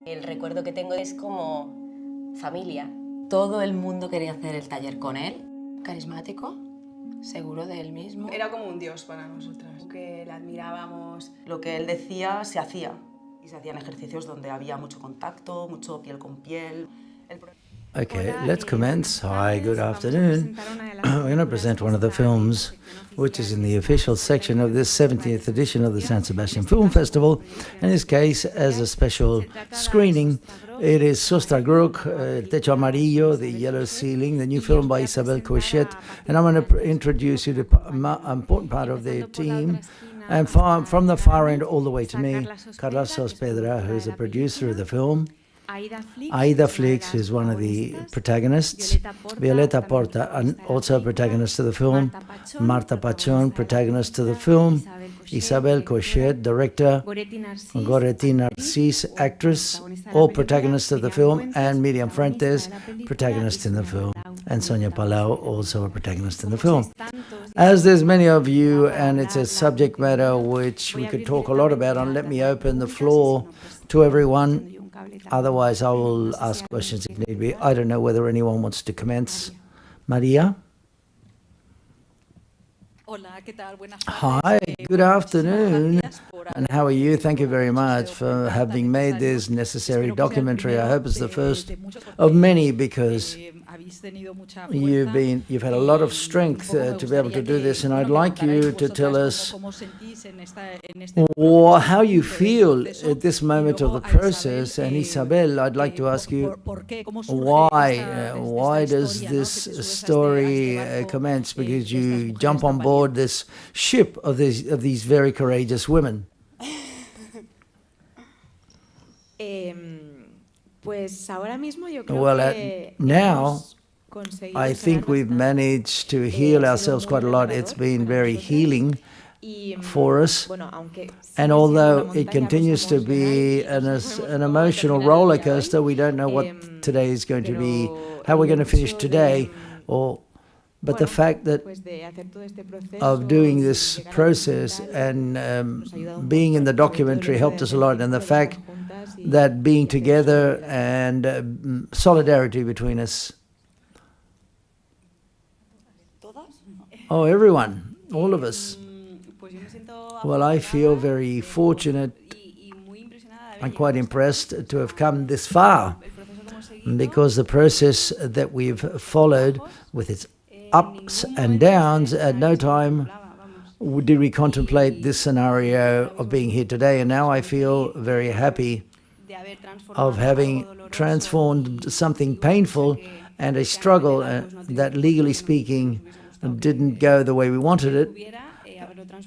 El recuerdo que tengo es como familia. Todo el mundo quería hacer el taller con él. Carismático, seguro de él mismo. Era como un dios para nosotras, que le admirábamos. Lo que él decía se hacía, y se hacían ejercicios donde había mucho contacto, mucho piel con piel. Okay, let's commence. Hi, good afternoon. We're going to present one of the films which is in the official section of this 70th edition of the San Sebastian Film Festival. In this case, as a special screening, it is Sostre, groc, techo amarillo, the yellow ceiling, the new film by ISABEL, COIXET. And I'm going to introduce you to an important part of the team. And from the far end all the way to me, Carlos Pedra, who's a producer of the film. AÍDA FLIX is one of the protagonists. VIOLETA Porta, also a protagonist of the film. MARTA, PACHÓN, protagonist of the film. ISABEL, COIXET, director. GORETTI, NARCÍS, actress, all protagonists of the film. And MIRIAM, FUENTES, protagonist in the film. And SONIA, PALAU, also a protagonist in the film. As there's many of you, and it's a subject matter which we could talk a lot about, and let me open the floor to everyone. Otherwise, I will ask questions if need be. I don't know whether anyone wants to commence. Maria? Hi, good afternoon. And how are you? Thank you very much for having made this necessary documentary. I hope it's the first of many, because you've had a lot of strength to be able to do this, and I'd like you to tell us how you feel at this moment of the process. And Isabel, I'd like to ask you why does this story commence? Because you jump on board this ship of these very courageous women. Well, now I think we've managed to heal ourselves quite a lot. It's been very healing for us. And although it continues to be an emotional roller coaster, we don't know what today is going to be, how we're going to finish today. But the fact that of doing this process and being in the documentary helped us a lot. And the fact that being together and solidarity between us. Oh, everyone, all of us. Well, I feel very fortunate and quite impressed to have come this far, because the process that we've followed, with its ups and downs, at no time did we contemplate this scenario of being here today. And now I feel very happy of having transformed something painful and a struggle that, legally speaking, didn't go the way we wanted it,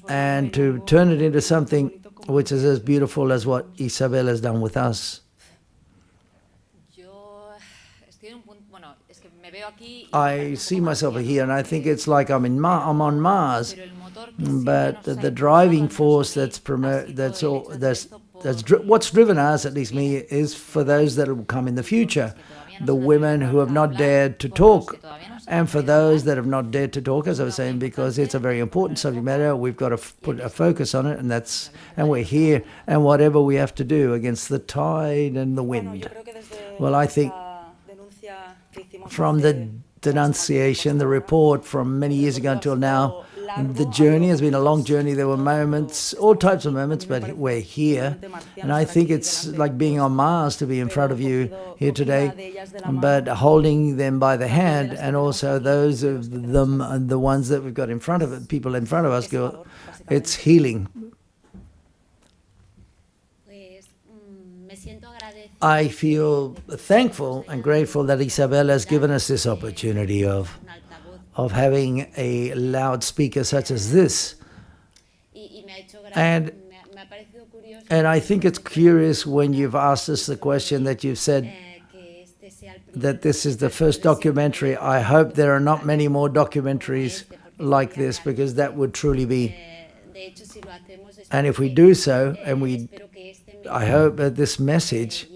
and to turn it into something which is as beautiful as what Isabel has done with us. I see myself here, and I think it's like I'm on Mars. But the driving force that's what's driven us, at least me, is for those that will come in the future. The women who have not dared to talk. And for those that have not dared to talk, as I was saying, because it's a very important subject matter, we've got to put a focus on it, and we're here, and whatever we have to do against the tide and the wind. Well, I think from the denunciation, the report from many years ago until now, the journey has been a long journey. There were moments, all types of moments, but we're here. And I think it's like being on Mars to be in front of you here today, but holding them by the hand, and also those of them, the ones that we've got in front of it, people in front of us, it's healing. I feel thankful and grateful that Isabel has given us this opportunity of having a loudspeaker such as this. And I think it's curious when you've asked us the question that you've said that this is the first documentary. I hope there are not many more documentaries like this, because that would truly be. And if we do so, and I hope that this message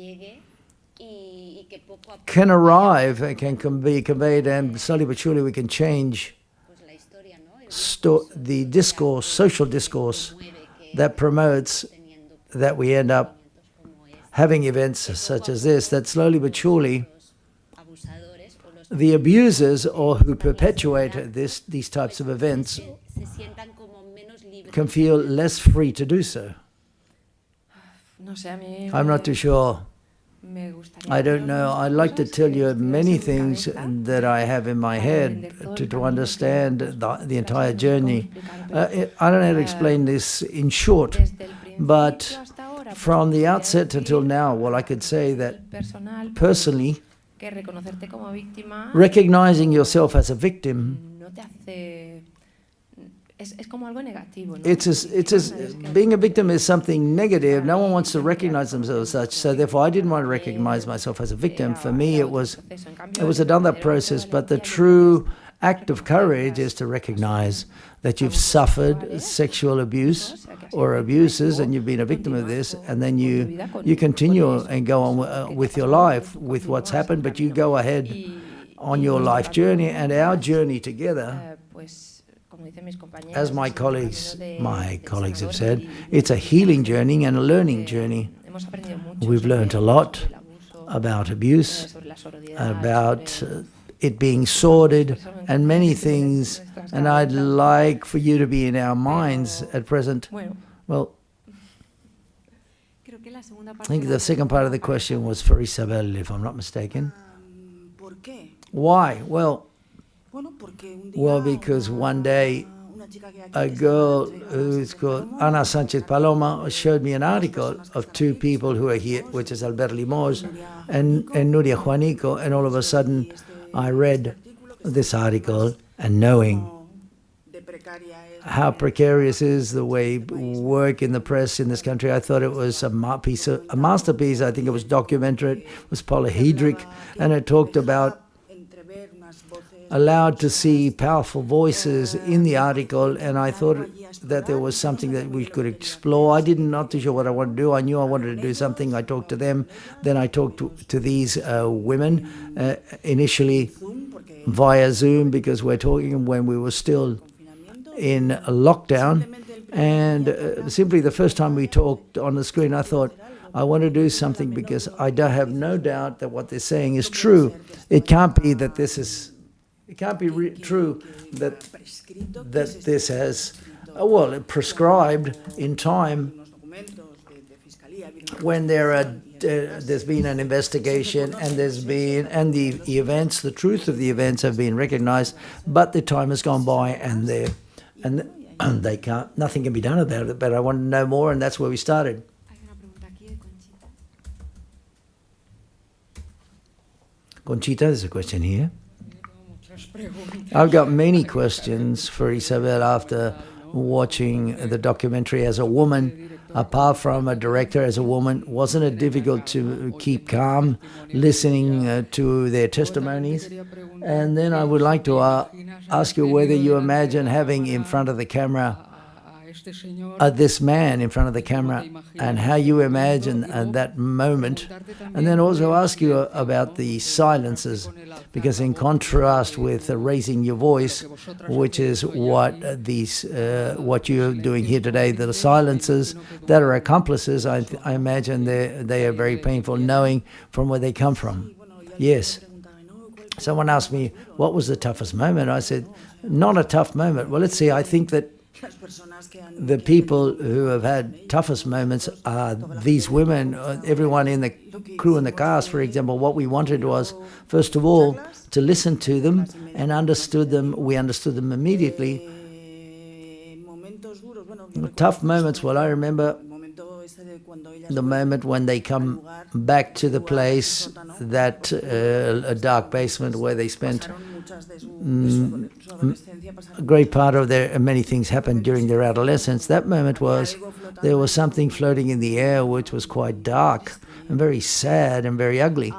can arrive and can be conveyed, and slowly but surely we can change the discourse, social discourse, that promotes that we end up having events such as this, that slowly but surely the abusers or who perpetuate these types of events can feel less free to do so. I'm not too sure. I don't know. I'd like to tell you many things that I have in my head to understand the entire journey. I don't know how to explain this in short, but from the outset until now, well, I could say that personally, recognizing yourself as a victim, being a victim is something negative. No one wants to recognize themselves as such. So therefore, I didn't want to recognize myself as a victim. For me, it was another process. But the true act of courage is to recognize that you've suffered sexual abuse or abuses, and you've been a victim of this, and then you continue and go on with your life, with what's happened, but you go ahead on your life journey and our journey together. As my colleagues have said, it's a healing journey and a learning journey. We've learned a lot about abuse, about it being sordid, and many things, and I'd like for you to be in our minds at present. Well, I think the second part of the question was for Isabel, if I'm not mistaken. Why? Well, because one day a girl who's called Ana Sanchez Paloma showed me an article of two people who are here, which is Albert Limoges and Nuria Juanico, and all of a sudden I read this article, and knowing how precarious is the way work in the press in this country, I thought it was a masterpiece. I think it was documentary, it was polyhedric, and it talked about allowed to see powerful voices in the article, and I thought that there was something that we could explore. I not too sure what I wanted to do. I knew I wanted to do something. I talked to them. Then I talked to these women, initially via Zoom, because we're talking when we were still in lockdown. And simply the first time we talked on the screen, I thought, I want to do something because I have no doubt that what they're saying is true. It can't be that this is... It can't be true that this has, prescribed in time when there's been an investigation and the events, the truth of the events have been recognized, but the time has gone by and they can't, nothing can be done about it. But I want to know more, and that's where we started. Conchita, there's a question here. I've got many questions for Isabel after watching the documentary as a woman. Apart from a director, as a woman, wasn't it difficult to keep calm, listening to their testimonies? And then I would like to ask you whether you imagine having in front of the camera this man in front of the camera, and how you imagine that moment, and then also ask you about the silences, because in contrast with raising your voice, which is what you're doing here today, the silences that are accomplices, I imagine they are very painful, knowing from where they come from. Yes. Someone asked me, what was the toughest moment? I said, not a tough moment. Well, let's see, I think that the people who have had toughest moments are these women, everyone in the crew and the cast, for example. What we wanted was, first of all, to listen to them and understood them. We understood them immediately. Tough moments, well, I remember the moment when they come back to the place, that a dark basement where they spent a great part of many things happened during their adolescence. That moment there was something floating in the air which was quite dark and very sad and very ugly.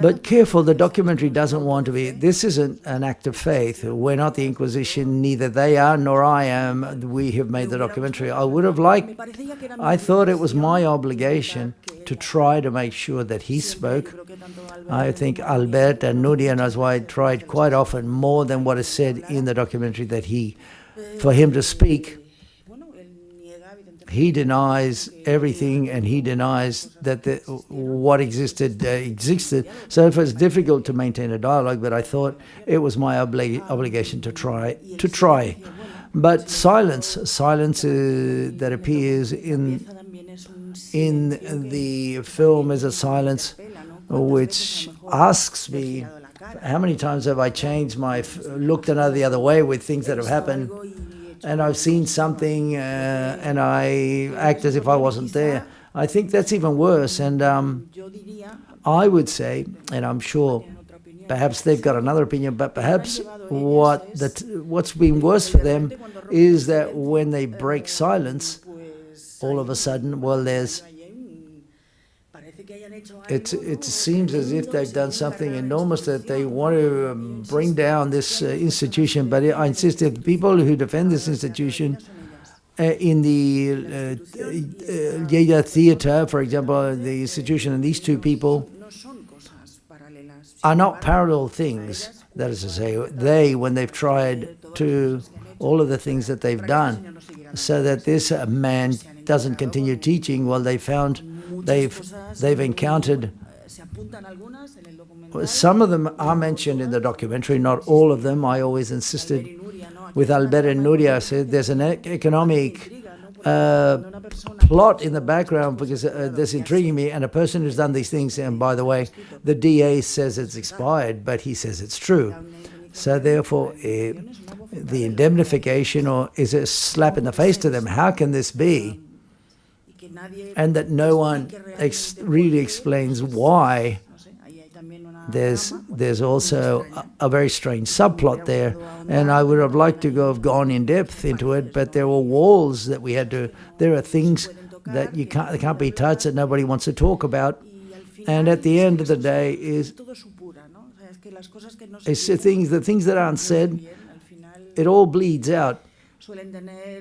But careful, the documentary doesn't want to be, this isn't an act of faith. We're not the Inquisition, neither they are nor I am. We have made the documentary. I thought it was my obligation to try to make sure that he spoke. I think Albert and Nuria and Azwai tried quite often, more than what is said in the documentary, for him to speak. he denies everything, and he denies that what existed. So it was difficult to maintain a dialogue, but I thought it was my obligation to try. But silence that appears in the film is a silence which asks me, how many times have I changed looked the other way with things that have happened, and I've seen something and I act as if I wasn't there. I think that's even worse, and I would say, and I'm sure perhaps they've got another opinion, but perhaps what's been worse for them is that when they break silence, all of a sudden, well, it seems as if they've done something enormous, that they want to bring down this institution. But I insist that the people who defend this institution in the Lleida Theatre, for example, the institution, and these two people are not parallel things. That is to say, when they've tried to all of the things that they've done so that this man doesn't continue teaching, well, they've encountered, some of them are mentioned in the documentary, not all of them. I always insisted with Albert and Nuria, I said there's an economic plot in the background, because that's intriguing me, and a person who's done these things, and by the way, the DA says it's expired, but he says it's true. So therefore, the indemnification is a slap in the face to them. How can this be? And that no one really explains why. There's also a very strange subplot there, and I would have liked to have gone in depth into it, but there were walls that we had to. There are things that they can't be touched, that nobody wants to talk about, and at the end of the day the things that aren't said, it all bleeds out.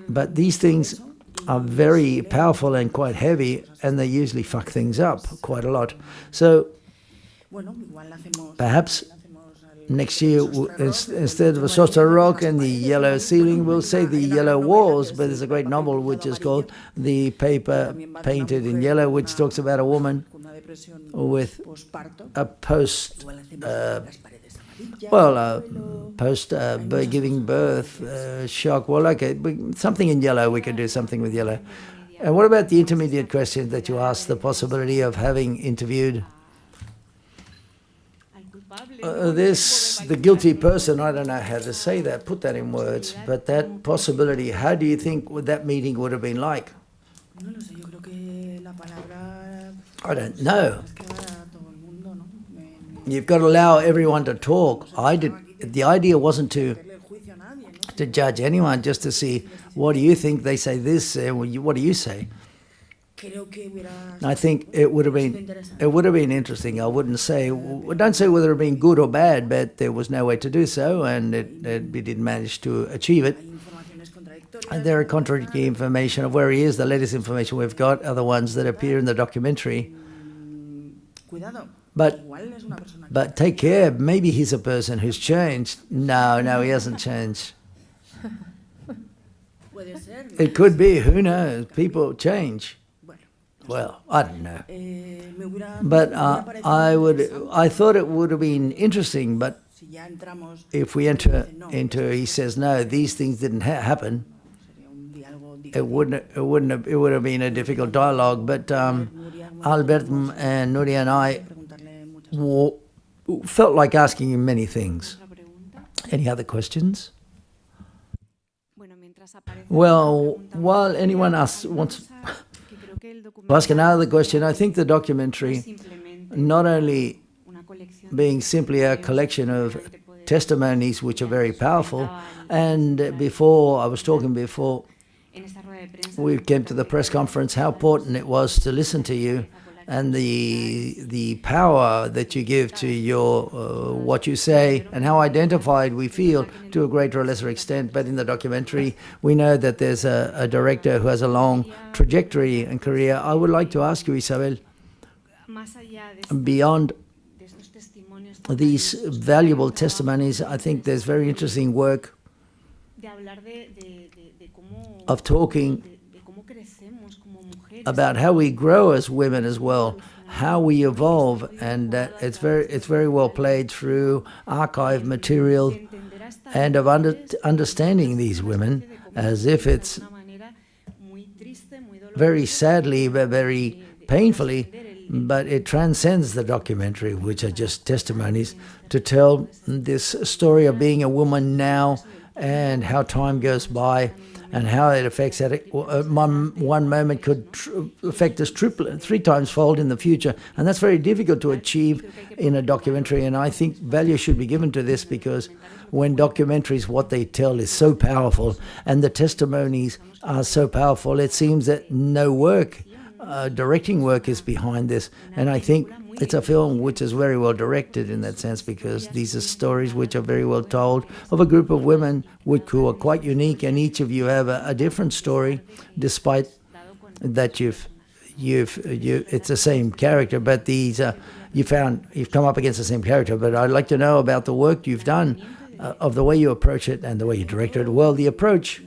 But these things are very powerful and quite heavy, and they usually fuck things up quite a lot. So perhaps next year, instead of a sostre rock and the yellow ceiling, we'll say the yellow walls. But there's a great novel which is called The Paper Painted in Yellow, which talks about a woman with a post giving birth shock. Well, okay, something in yellow, we can do something with yellow. And what about the intermediate question that you asked, the possibility of having interviewed the guilty person? I don't know how to say that, put that in words, but that possibility, how do you think that meeting would have been like? I don't know. You've got to allow everyone to talk. The idea wasn't to judge anyone, just to see, what do you think? They say this, what do you say? I think it would have been interesting. I wouldn't say, don't say whether it had been good or bad, but there was no way to do so, and we didn't manage to achieve it. And there are contradictory information of where he is. The latest information we've got are the ones that appear in the documentary. But take care, maybe he's a person who's changed. No, he hasn't changed. It could be, who knows? People change. Well, I don't know. But I thought it would have been interesting, but if we enter into, he says, no, these things didn't happen, it would have been a difficult dialogue. But Albert and Nuria and I felt like asking him many things. Any other questions? Well, while anyone else wants to ask another question, I think the documentary, not only being simply a collection of testimonies which are very powerful, and I was talking before we came to the press conference, how important it was to listen to you, and the power that you give to your what you say, and how identified we feel to a greater or lesser extent. But in the documentary, we know that there's a director who has a long trajectory and career. I would like to ask you, Isabel, beyond these valuable testimonies, I think there's very interesting work of talking about how we grow as women as well, how we evolve, and it's very well played through archive material and of understanding these women as if it's very sadly, but very painfully, but it transcends the documentary, which are just testimonies, to tell this story of being a woman now and how time goes by and how it affects it. One moment could affect us three times fold in the future, and that's very difficult to achieve in a documentary. And I think value should be given to this, because when documentaries, what they tell is so powerful and the testimonies are so powerful, it seems that no work, directing work, is behind this. And I think it's a film which is very well directed in that sense, because these are stories which are very well told of a group of women who are quite unique, and each of you have a different story, despite that it's the same character, but these you've come up against the same character. But I'd like to know about the work you've done, of the way you approach it and the way you direct it. Well, the approach,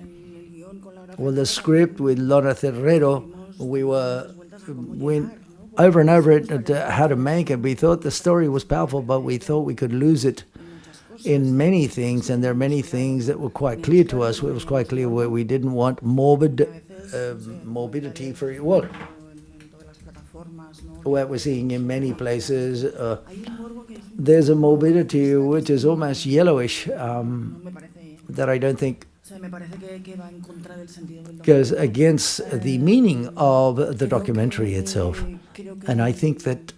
the script with Laura Cerrero, we went over and over it, how to make it. We thought the story was powerful, but we thought we could lose it in many things, and there are many things that were quite clear to us. It was quite clear where we didn't want morbidity for what we're seeing in many places. There's a morbidity which is almost yellowish, that I don't think goes against the meaning of the documentary itself. And I think that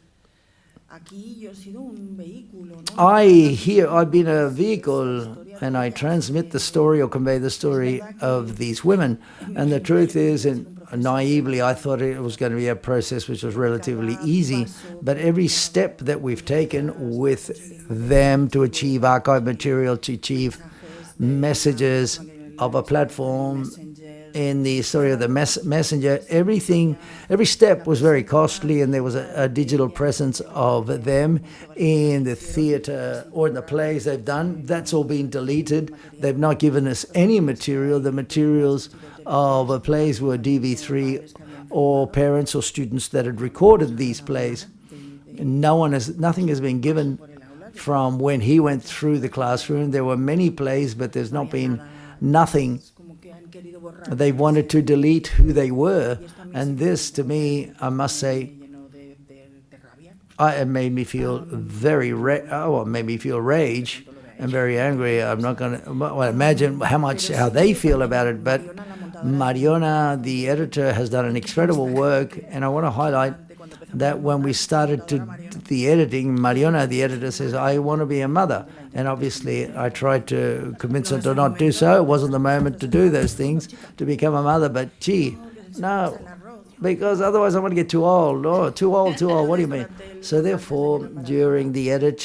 I've been a vehicle, and I transmit the story or convey the story of these women. And the truth is, and naively, I thought it was going to be a process which was relatively easy, but every step that we've taken with them to achieve archive material, to achieve messages of a platform in the story of the messenger, every step was very costly, and there was a digital presence of them in the theatre or in the plays they've done. That's all been deleted. They've not given us any material. The materials of plays were DV3 or parents or students that had recorded these plays. Nothing has been given from when he went through the classroom. There were many plays, but there's not been nothing. They wanted to delete who they were, and this, to me, I must say, it made me feel made me feel rage and very angry. I'm not going to imagine how they feel about it, but Mariona, the editor, has done an incredible work, and I want to highlight that when we started the editing, Mariona, the editor, says, I want to be a mother. And obviously I tried to convince her to not do so. It wasn't the moment to do those things, to become a mother, but gee, no, because otherwise I'm going to get too old. Oh, too old, what do you mean? So therefore, during the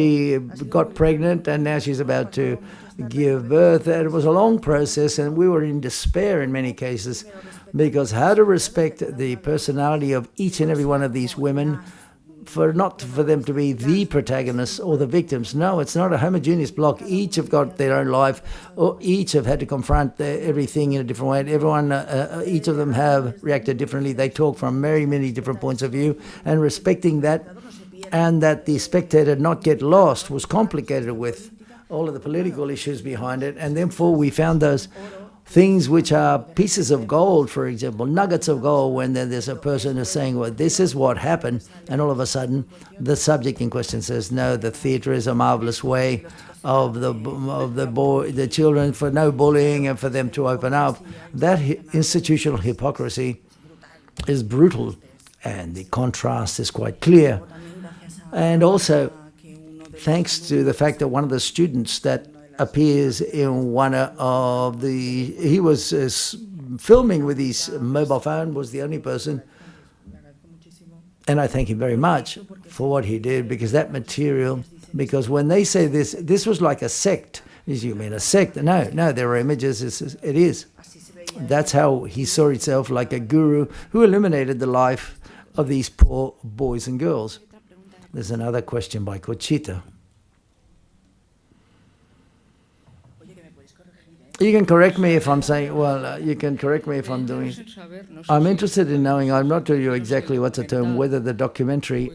she got pregnant, and now she's about to give birth. And it was a long process, and we were in despair in many cases, because how to respect the personality of each and every one of these women, not for them to be the protagonists or the victims. No, it's not a homogeneous block. Each have got their own life, or each have had to confront everything in a different way. Everyone, each of them have reacted differently. They talk from very many different points of view, and respecting that, and that the spectator not get lost, was complicated with all of the political issues behind it. And therefore we found those things which are pieces of gold, for example, nuggets of gold, when there's a person who's saying, well, this is what happened, and all of a sudden the subject in question says, no, the theatre is a marvelous way of the children, for no bullying and for them to open up. That institutional hypocrisy is brutal, and the contrast is quite clear. And also, thanks to the fact that one of the students that appears in one of he was filming with his mobile phone, was the only person, and I thank him very much for what he did, because that material, because when they say this was like a sect. You mean a sect? No, there are images. It is. That's how he saw himself, like a guru who illuminated the life of these poor boys and girls. There's another question by Conchita. You can correct me if I'm saying, well, you can correct me if I'm doing it. I'm interested in knowing, I'm not telling you exactly what's the term, whether the documentary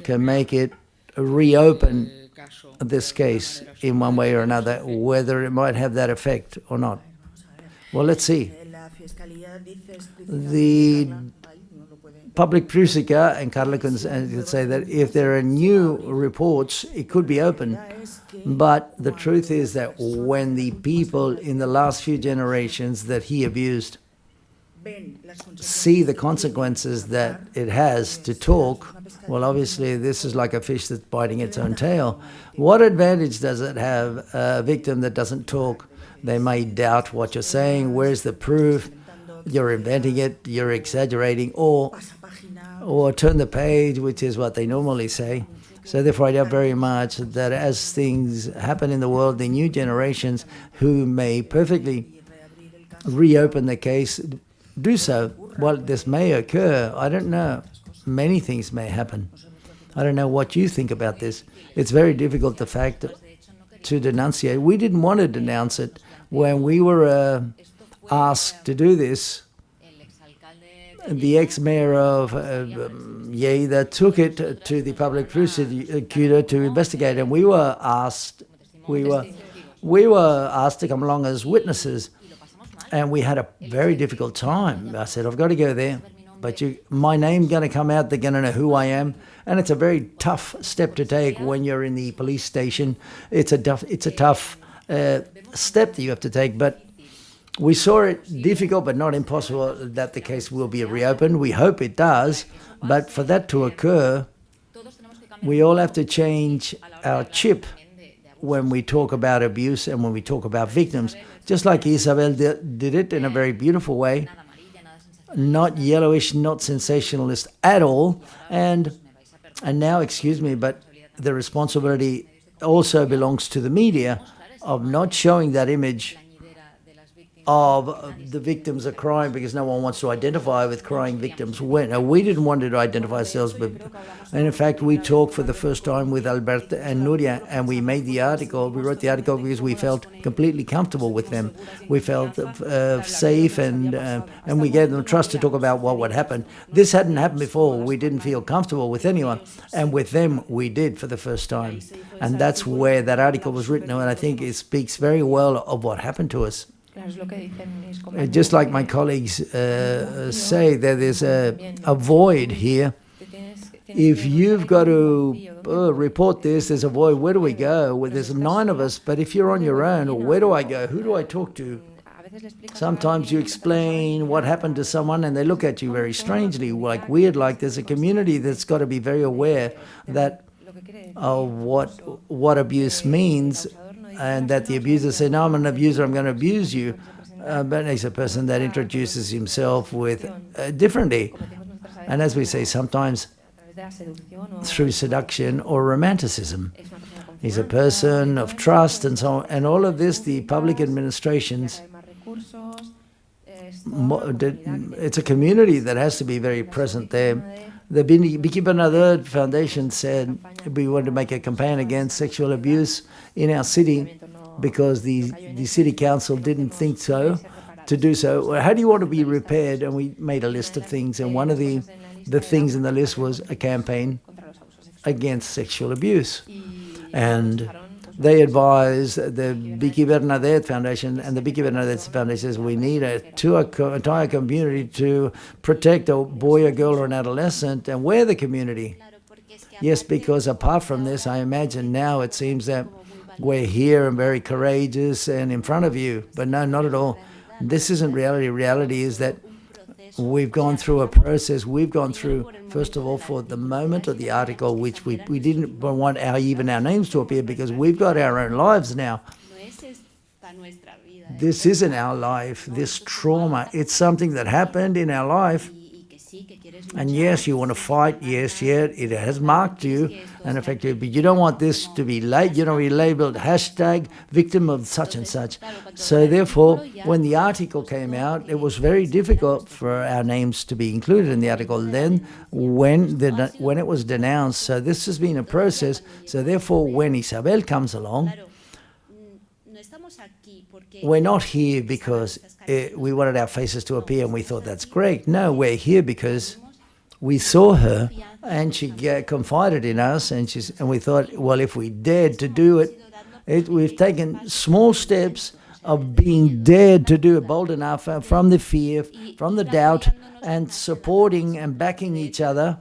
can make it reopen this case in one way or another, whether it might have that effect or not. Well, let's see. The public prosecutor and Carla can say that if there are new reports, it could be open. But the truth is that when the people in the last few generations that he abused see the consequences that it has to talk, well, obviously this is like a fish that's biting its own tail. What advantage does it have a victim that doesn't talk? They may doubt what you're saying. Where's the proof? You're inventing it, you're exaggerating, or turn the page, which is what they normally say. So therefore, I doubt very much that as things happen in the world, the new generations who may perfectly reopen the case do so. Well, this may occur. I don't know. Many things may happen. I don't know what you think about this. It's very difficult, the fact, to denunciate. We didn't want to denounce it. When we were asked to do this, the ex-mayor of AÍDA took it to the public prosecutor to investigate, and we were asked to come along as witnesses, and we had a very difficult time. I said, I've got to go there, but my name's going to come out, they're going to know who I am, and it's a very tough step to take when you're in the police station. It's a tough step that you have to take, but we saw it difficult but not impossible that the case will be reopened. We hope it does, but for that to occur, we all have to change our chip when we talk about abuse and when we talk about victims. Just like ISABEL did it in a very beautiful way, not yellowish, not sensationalist at all, and now, excuse me, but the responsibility also belongs to the media of not showing that image of the victims of crime, because no one wants to identify with crying victims. We didn't want to identify ourselves, and in fact we talked for the first time with Alberto and Nuria, and we made the article, we wrote the article because we felt completely comfortable with them. We felt safe, and we gave them trust to talk about what would happen. This hadn't happened before. We didn't feel comfortable with anyone, and with them we did for the first time. And that's where that article was written, and I think it speaks very well of what happened to us. Just like my colleagues say, that there's a void here. If you've got to report this, there's a void. Where do we go? Well, there's 9 of us, but if you're on your own, where do I go? Who do I talk to? Sometimes you explain what happened to someone and they look at you very strangely, like weird, like there's a community that's got to be very aware that of what abuse means, and that the abuser said, no, I'm an abuser, I'm going to abuse you. But he's a person that introduces himself with differently. And as we say, sometimes through seduction or romanticism. He's a person of trust and so on. And all of this, the public administrations, it's a community that has to be very present there. The Vicky Bernadette Foundation said we wanted to make a campaign against sexual abuse in our city because the city council didn't think so, to do so. How do you want to be repaired? And we made a list of things, and one of the things in the list was a campaign against sexual abuse. And they advised the Vicky Bernadette Foundation, and the Vicky Bernadette Foundation says we need an entire community to protect a boy, a girl, or an adolescent. And we're the community. Yes, because apart from this, I imagine now it seems that we're here and very courageous and in front of you. But no, not at all. This isn't reality. Reality is that we've gone through a process. We've gone through, first of all, for the moment of the article, which we didn't want even our names to appear, because we've got our own lives now. This isn't our life, this trauma. It's something that happened in our life. And yes, you want to fight. Yes, it has marked you and affected you. But you don't want this to be labeled #victim of such and such. So therefore, when the article came out, it was very difficult for our names to be included in the article. Then, when it was denounced, so this has been a process. So therefore, when ISABEL comes along, we're not here because we wanted our faces to appear and we thought that's great. No, we're here because we saw her and she confided in us, and we thought, well, if we dared to do it, we've taken small steps of being dared to do it, bold enough from the fear, from the doubt, and supporting and backing each other.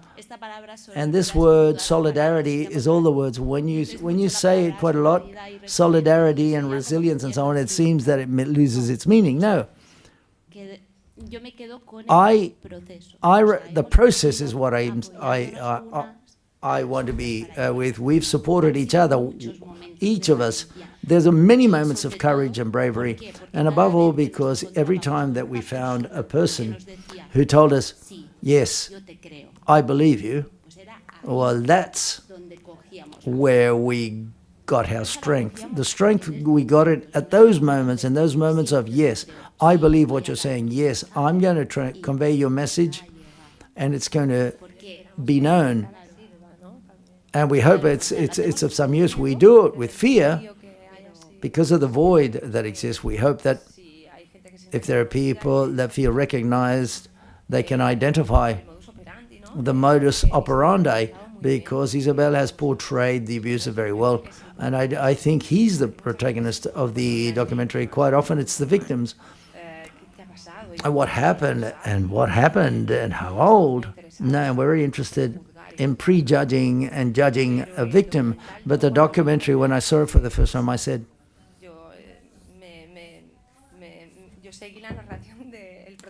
And this word solidarity is all the words. When you say it quite a lot, solidarity and resilience and so on, it seems that it loses its meaning. No. The process is what I want to be with. We've supported each other, each of us. There's many moments of courage and bravery, and above all because every time that we found a person who told us, yes, I believe you, well, that's where we got our strength. The strength, we got it at those moments, in those moments of, yes, I believe what you're saying. Yes, I'm going to convey your message, and it's going to be known. And we hope it's of some use. We do it with fear because of the void that exists. We hope that if there are people that feel recognized, they can identify the modus operandi, because Isabel has portrayed the abuser very well. And I think he's the protagonist of the documentary. Quite often it's the victims. And what happened and how old. No, I'm very interested in prejudging and judging a victim. But the documentary, when I saw it for the first time, I said,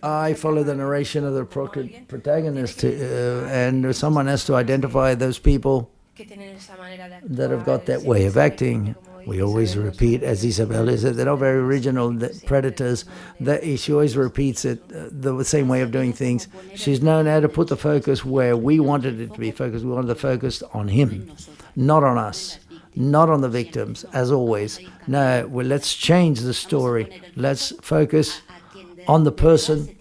I follow the narration of the protagonist, and someone has to identify those people that have got that way of acting. We always repeat, as Isabel is, they're not very original, the predators. She always repeats it, the same way of doing things. She's known how to put the focus where we wanted it to be focused. We wanted the focus on him, not on us, not on the victims, as always. No, well, let's change the story. Let's focus on the person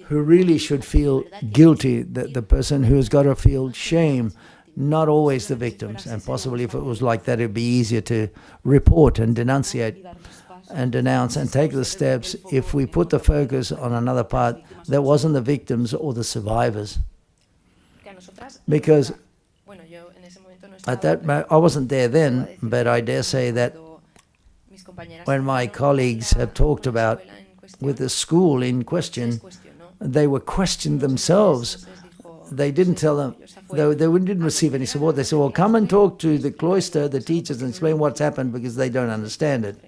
who really should feel guilty, the person who has got to feel shame, not always the victims. And possibly if it was like that, it'd be easier to report and denunciate and denounce and take the steps if we put the focus on another part that wasn't the victims or the survivors. Because at that moment, I wasn't there then, but I dare say that when my colleagues have talked about with the school in question, they were questioned themselves. They didn't tell them, they didn't receive any support. They said, well, come and talk to the cloister, the teachers, and explain what's happened, because they don't understand it.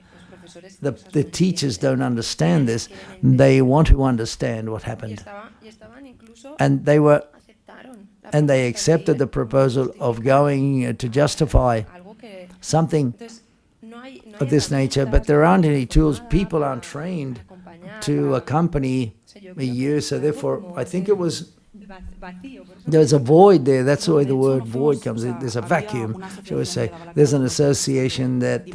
The teachers don't understand this. They want to understand what happened. And they accepted the proposal of going to justify something of this nature, but there aren't any tools. People aren't trained to accompany you, so therefore I think it was, there's a void there. That's why the word void comes in. There's a vacuum, shall we say. There's an association that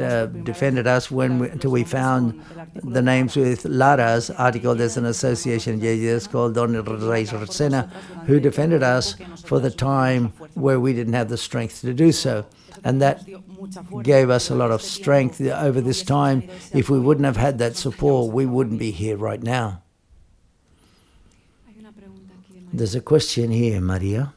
defended us until we found the names with Lara's article. There's an association, it's called Don Reis Sena, who defended us for the time where we didn't have the strength to do so. And that gave us a lot of strength over this time. If we wouldn't have had that support, we wouldn't be here right now. There's a question here, Maria.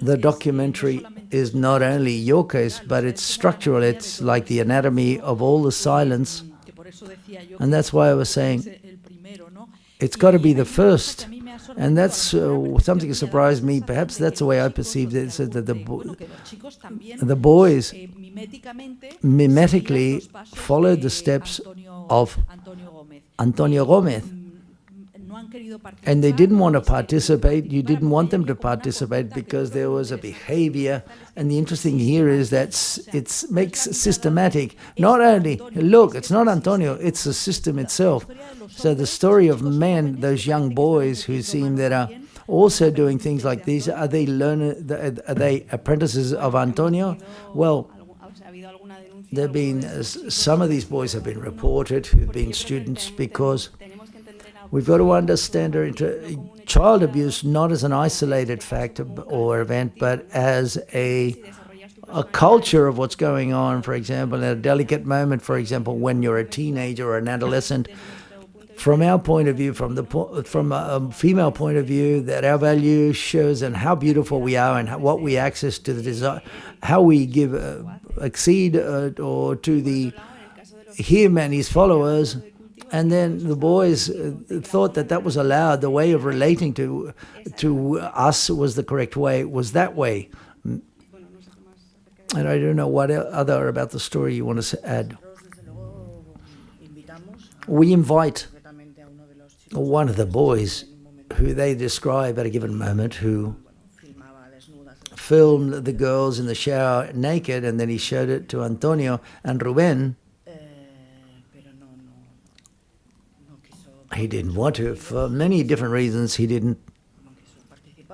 The documentary is not only your case, but it's structural. It's like the anatomy of all the silence. And that's why I was saying it's got to be the first. And that's something that surprised me. Perhaps that's the way I perceived it. So that the boys mimetically followed the steps of Antonio Gomez. And they didn't want to participate. You didn't want them to participate because there was a behavior. And the interesting here is that it makes systematic. Not only, look, it's not Antonio, it's the system itself. So the story of men, those young boys who seem that are also doing things like these, are they apprentices of Antonio? Well, there have been, some of these boys have been reported who've been students, because we've got to understand child abuse not as an isolated fact or event, but as a a culture of what's going on, for example, at a delicate moment, for example, when you're a teenager or an adolescent. From our point of view, from a female point of view, that our value shows and how beautiful we are and what we access to the desire, how we give, accede or to him and his followers. And then the boys thought that was allowed. The way of relating to us was the correct way. It was that way. And I don't know what other about the story you want to add. We invite one of the boys who they describe at a given moment, who filmed the girls in the shower naked, and then he showed it to Antonio and Ruben. He didn't want to, for many different reasons. He didn't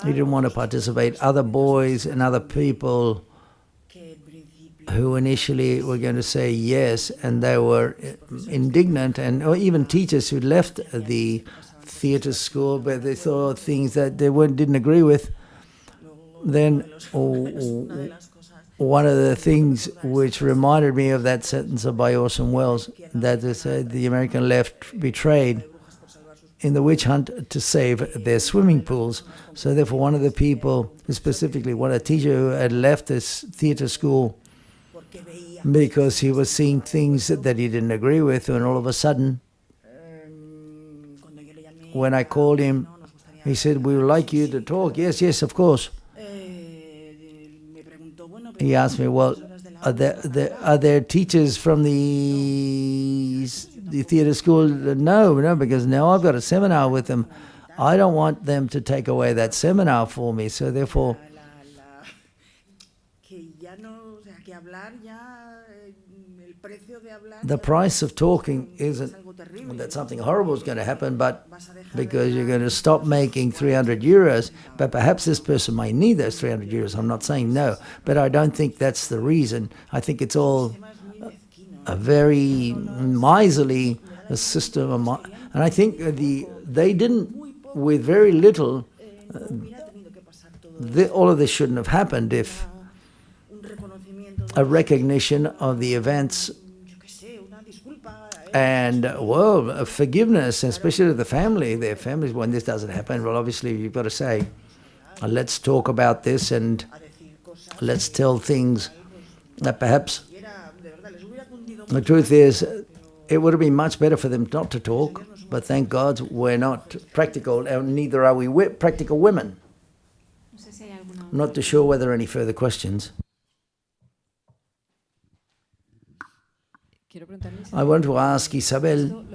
want to participate. Other boys and other people who initially were going to say yes, and they were indignant, or even teachers who left the theatre school, but they saw things that they didn't agree with. Then one of the things which reminded me of that sentence by Orson Welles, that they said the American left betrayed in the witch hunt to save their swimming pools. So therefore, one of the people, specifically one a teacher who had left this theatre school because he was seeing things that he didn't agree with, and all of a sudden, when I called him, he said, "We would like you to talk." Yes, yes, of course. He asked me, "Well, are there teachers from the theatre school?" No, because now I've got a seminar with them. I don't want them to take away that seminar for me. So therefore, the price of talking isn't that something horrible is going to happen, but because you're going to stop making 300 euros, but perhaps this person may need those 300 euros. I'm not saying no, but I don't think that's the reason. I think it's all a very miserly system. And I think they didn't, with very little, all of this shouldn't have happened if a recognition of the events and, well, forgiveness, especially to the family, their families, when this doesn't happen. Well, obviously, you've got to say, let's talk about this and let's tell things that perhaps the truth is it would have been much better for them not to talk, but thank God we're not practical, and neither are we practical women. I'm not too sure whether any further questions. I want to ask Isabel,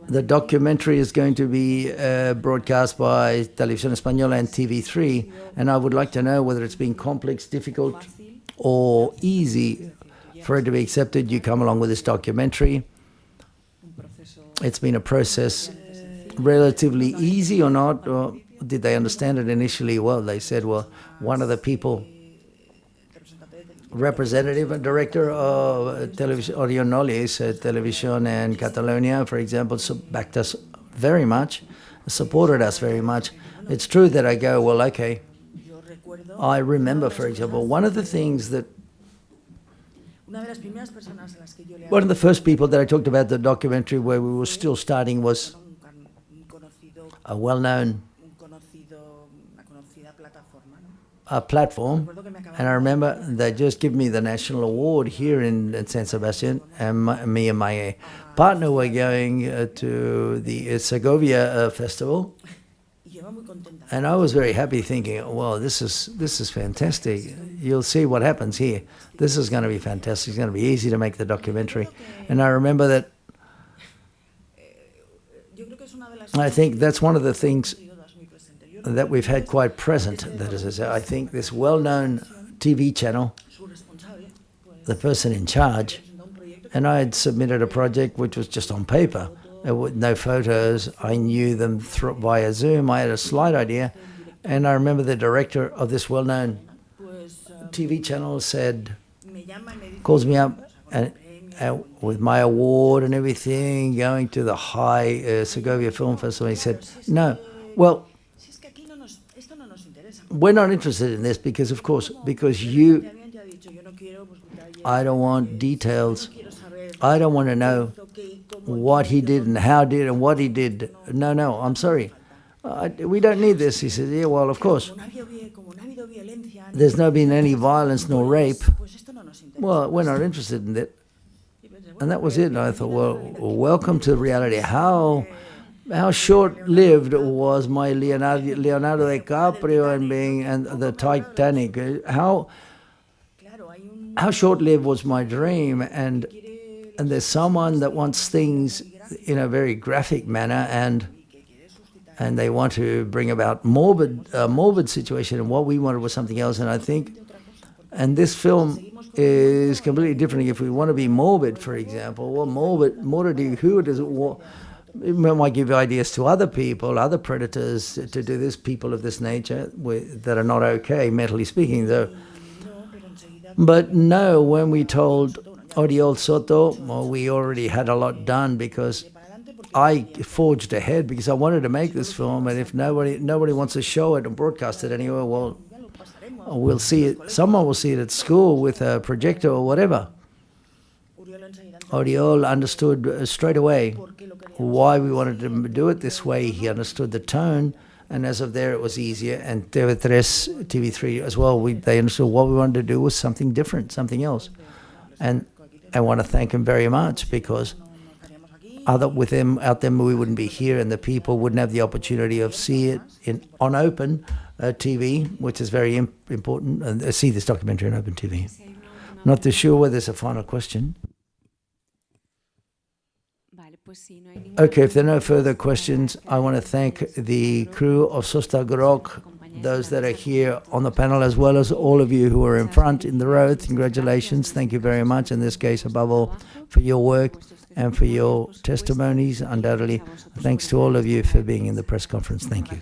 the documentary is going to be broadcast by Televisión Española and TV3, and I would like to know whether it's been complex, difficult, or easy for it to be accepted. You come along with this documentary. It's been a process relatively easy or not, or did they understand it initially? Well, they said, well, one of the people, representative and director of Television Orionolis, Television in Catalonia, for example, backed us very much, supported us very much. It's true that I go, well, okay. I remember, for example, one of the things that one of the first people that I talked about the documentary where we were still starting was a well-known platform, and I remember they just gave me the national award here in San Sebastian, and me and my partner were going to the Segovia festival, and I was very happy, thinking, well, this is fantastic. You'll see what happens here. This is going to be fantastic. It's going to be easy to make the documentary. And I remember that I think that's one of the things that we've had quite present. That is, I think this well-known TV channel, the person in charge, and I had submitted a project which was just on paper, with no photos. I knew them via Zoom. I had a slide idea, and I remember the director of this well-known TV channel calls me up, and with my award and everything, going to the high Segovia Film Festival, he said, no, well, we're not interested in this because, of course, because I don't want details. I don't want to know what he did and how did and what he did. No, I'm sorry. We don't need this. He said, yeah, well, of course. There's not been any violence nor rape. Well, we're not interested in that. And that was it. And I thought, well, welcome to reality. How short-lived was my Leonardo DiCaprio and the Titanic? How short-lived was my dream? And there's someone that wants things in a very graphic manner, and they want to bring about morbid situation, and what we wanted was something else. And I think, and this film is completely different. If we want to be morbid, for example, well, who does it? It might give ideas to other people, other predators, to do this, people of this nature that are not okay, mentally speaking, though. But no, when we told Oriol Soto, well, we already had a lot done, because I forged ahead because I wanted to make this film, and if nobody wants to show it and broadcast it anywhere, well, we'll see it. Someone will see it at school with a projector or whatever. Oriol understood straight away why we wanted to do it this way. He understood the tone, and as of there, it was easier. And TV3 as well, they understood what we wanted to do was something different, something else. And I want to thank him very much, because with him out there, we wouldn't be here, and the people wouldn't have the opportunity of see it on open TV, which is very important, and see this documentary on open TV. Not too sure whether there's a final question. Okay, if there are no further questions, I want to thank the crew of Sostre Groc, those that are here on the panel, as well as all of you who are in front in the row. Congratulations. Thank you very much, in this case, above all, for your work and for your testimonies, undoubtedly. Thanks to all of you for being in the press conference. Thank you.